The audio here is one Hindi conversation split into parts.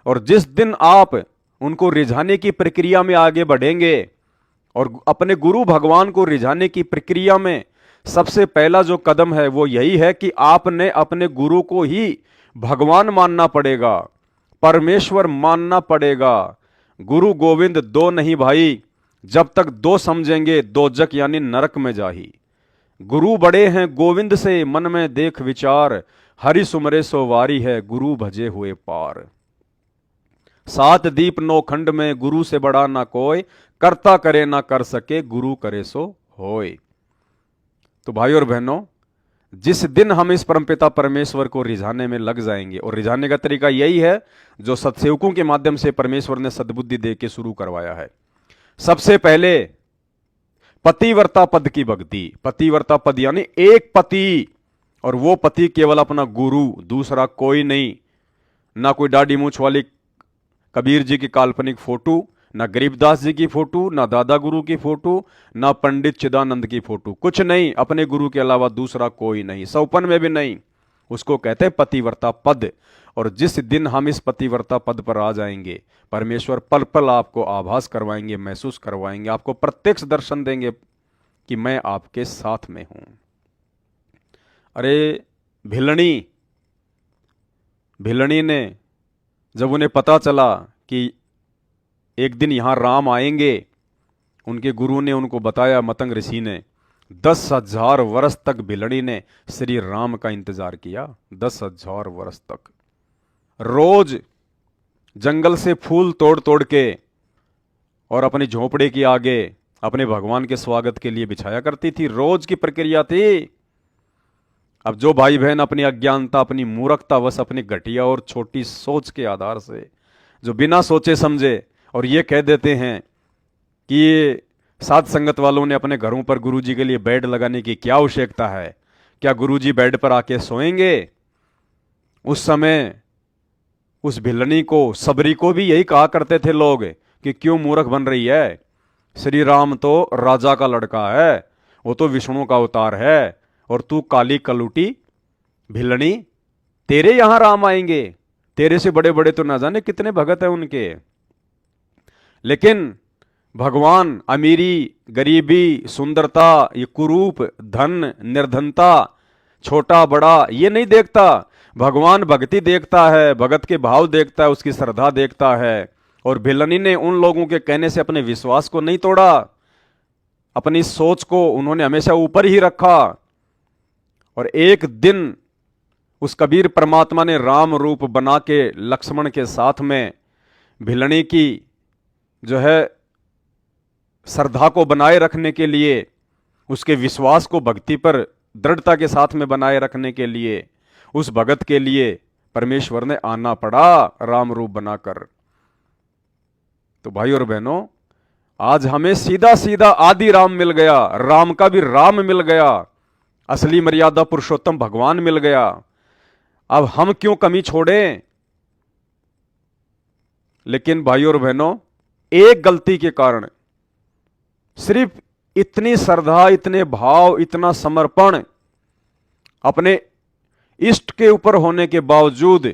और जिस दिन आप उनको रिझाने की प्रक्रिया में आगे बढ़ेंगे और अपने गुरु भगवान को रिझाने की प्रक्रिया में सबसे पहला जो कदम है वो यही है कि आपने अपने गुरु को ही भगवान मानना पड़ेगा, परमेश्वर मानना पड़ेगा। गुरु गोविंद दो नहीं भाई, जब तक दो समझेंगे दोजक यानी नरक में जाही। गुरु बड़े हैं गोविंद से मन में देख विचार, हरि सुमरे सो वारी है गुरु भजे हुए पार। सात दीप नौ खंड में गुरु से बड़ा ना कोई, करता करे ना कर सके गुरु करे सो होय। तो भाई और बहनों, जिस दिन हम इस परमपिता परमेश्वर को रिझाने में लग जाएंगे, और रिझाने का तरीका यही है जो सत्सेवकों के माध्यम से परमेश्वर ने सद्बुद्धि दे के शुरू करवाया है। सबसे पहले पतिव्रता पद की भक्ति। पतिव्रता पद यानी एक पति, और वो पति केवल अपना गुरु, दूसरा कोई नहीं। ना कोई दाढ़ी मूछ वाली कबीर जी की काल्पनिक फोटो, ना गरीबदास जी की फोटो, ना दादा गुरु की फोटो, ना पंडित चिदानंद की फोटो, कुछ नहीं। अपने गुरु के अलावा दूसरा कोई नहीं, सौपन में भी नहीं। उसको कहते हैं पतिव्रता पद। और जिस दिन हम इस पतिव्रता पद पर आ जाएंगे, परमेश्वर पल पल आपको आभास करवाएंगे, महसूस करवाएंगे, आपको प्रत्यक्ष दर्शन देंगे कि मैं आपके साथ में हूं। अरे भिलनी ने जब उन्हें पता चला कि एक दिन यहां राम आएंगे, उनके गुरु ने उनको बताया, मतंग ऋषि ने, 10,000 वर्ष तक भिलनी ने श्री राम का इंतजार किया। 10,000 वर्ष तक रोज जंगल से फूल तोड़ तोड़ के और अपनी झोपड़े के आगे अपने भगवान के स्वागत के लिए बिछाया करती थी। रोज की प्रक्रिया थी। अब जो भाई बहन अपनी अज्ञानता, अपनी मूर्खता वश, अपनी घटिया और छोटी सोच के आधार से जो बिना सोचे समझे और ये कह देते हैं कि ये साध संगत वालों ने अपने घरों पर गुरुजी के लिए बेड लगाने की क्या आवश्यकता है, क्या गुरुजी बेड पर आके सोएंगे? उस समय उस भिलनी को, सबरी को भी यही कहा करते थे लोग कि क्यों मूर्ख बन रही है, श्री राम तो राजा का लड़का है, वो तो विष्णु का अवतार है, और तू काली कलूटी भिलनी, तेरे यहां राम आएंगे? तेरे से बड़े बड़े तो ना जाने कितने भगत हैं उनके। लेकिन भगवान अमीरी, गरीबी, सुंदरता, ये कुरूप, धन, निर्धनता, छोटा बड़ा ये नहीं देखता। भगवान भक्ति देखता है, भगत के भाव देखता है, उसकी श्रद्धा देखता है। और भिलनी ने उन लोगों के कहने से अपने विश्वास को नहीं तोड़ा, अपनी सोच को उन्होंने हमेशा ऊपर ही रखा। और एक दिन उस कबीर परमात्मा ने राम रूप बना के लक्ष्मण के साथ में भिलनी की जो है श्रद्धा को बनाए रखने के लिए, उसके विश्वास को भक्ति पर दृढ़ता के साथ में बनाए रखने के लिए, उस भगत के लिए परमेश्वर ने आना पड़ा राम रूप बनाकर। तो भाई और बहनों, आज हमें सीधा सीधा आदि राम मिल गया, राम का भी राम मिल गया, असली मर्यादा पुरुषोत्तम भगवान मिल गया। अब हम क्यों कमी छोड़ें? लेकिन भाई और बहनों, एक गलती के कारण, सिर्फ इतनी श्रद्धा, इतने भाव, इतना समर्पण अपने इष्ट के ऊपर होने के बावजूद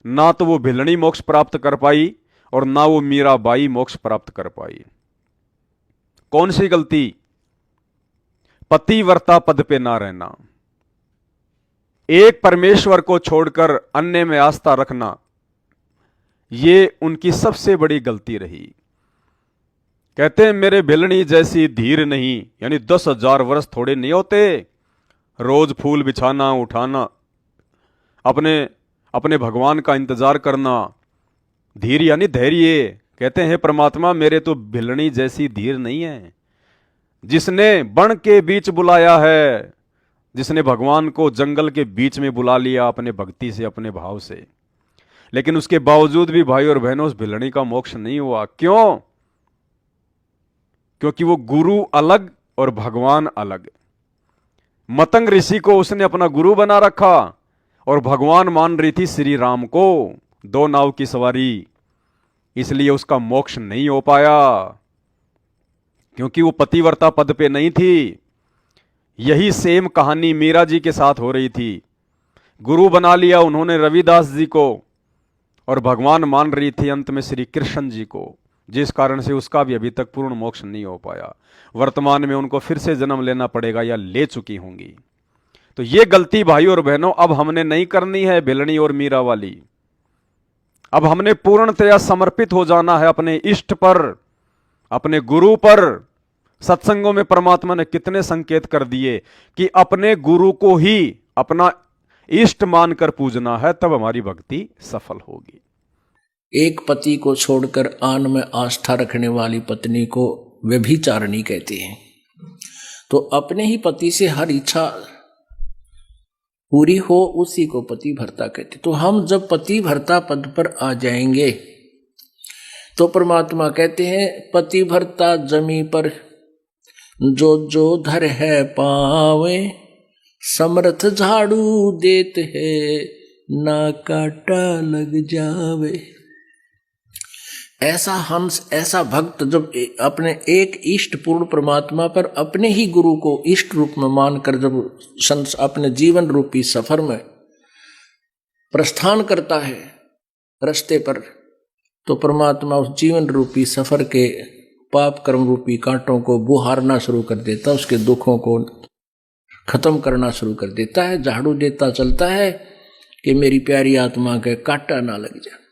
ना तो वो भिलनी मोक्ष प्राप्त कर पाई और ना वो मीराबाई मोक्ष प्राप्त कर पाई। कौन सी गलती? पतिव्रता पद पे ना रहना, एक परमेश्वर को छोड़कर अन्य में आस्था रखना, ये उनकी सबसे बड़ी गलती रही। कहते हैं मेरे भिलनी जैसी धीर नहीं, यानी 10,000 वर्ष थोड़े नहीं होते। रोज फूल बिछाना, उठाना, अपने भगवान का इंतजार करना, धीर यानी धैर्य। कहते हैं परमात्मा मेरे तो भिलनी जैसी धीर नहीं है। जिसने बन के बीच बुलाया है, जिसने भगवान को जंगल के बीच में बुला लिया अपने भक्ति से, अपने भाव से, लेकिन उसके बावजूद भी भाई और बहनों उस भिलनी का मोक्ष नहीं हुआ। क्यों? क्योंकि वो गुरु अलग और भगवान अलग। मतंग ऋषि को उसने अपना गुरु बना रखा और भगवान मान रही थी श्री राम को, दो नाव की सवारी, इसलिए उसका मोक्ष नहीं हो पाया, क्योंकि वो पतिव्रता पद पे नहीं थी। यही सेम कहानी मीरा जी के साथ हो रही थी। गुरु बना लिया उन्होंने रविदास जी को, और भगवान मान रही थी अंत में श्री कृष्ण जी को, जिस कारण से उसका भी अभी तक पूर्ण मोक्ष नहीं हो पाया। वर्तमान में उनको फिर से जन्म लेना पड़ेगा या ले चुकी होंगी। तो ये गलती भाई और बहनों अब हमने नहीं करनी है भिलनी और मीरा वाली। अब हमने पूर्णतया समर्पित हो जाना है अपने इष्ट पर, अपने गुरु पर। सत्संगों में परमात्मा ने कितने संकेत कर दिए कि अपने गुरु को ही अपना इष्ट मानकर पूजना है, तब हमारी भक्ति सफल होगी। एक पति को छोड़कर आन में आस्था रखने वाली पत्नी को व्यभिचारिणी कहते हैं। तो अपने ही पति से हर इच्छा पूरी हो, उसी को पति भर्ता कहते। तो हम जब पति भर्ता पद पर आ जाएंगे तो परमात्मा कहते हैं पति भर्ता जमी पर जो जो धर है पावे, समर्थ झाड़ू देत है ना काटा लग जावे। ऐसा हंस, ऐसा भक्त जब अपने एक इष्ट पूर्ण परमात्मा पर अपने ही गुरु को इष्ट रूप में मानकर जब अपने जीवन रूपी सफर में प्रस्थान करता है रास्ते पर, तो परमात्मा उस जीवन रूपी सफर के पाप कर्म रूपी कांटों को बुहारना शुरू कर देता, उसके दुखों को खत्म करना शुरू कर देता है, झाड़ू देता चलता है कि मेरी प्यारी आत्मा के कांटा ना लग जाए।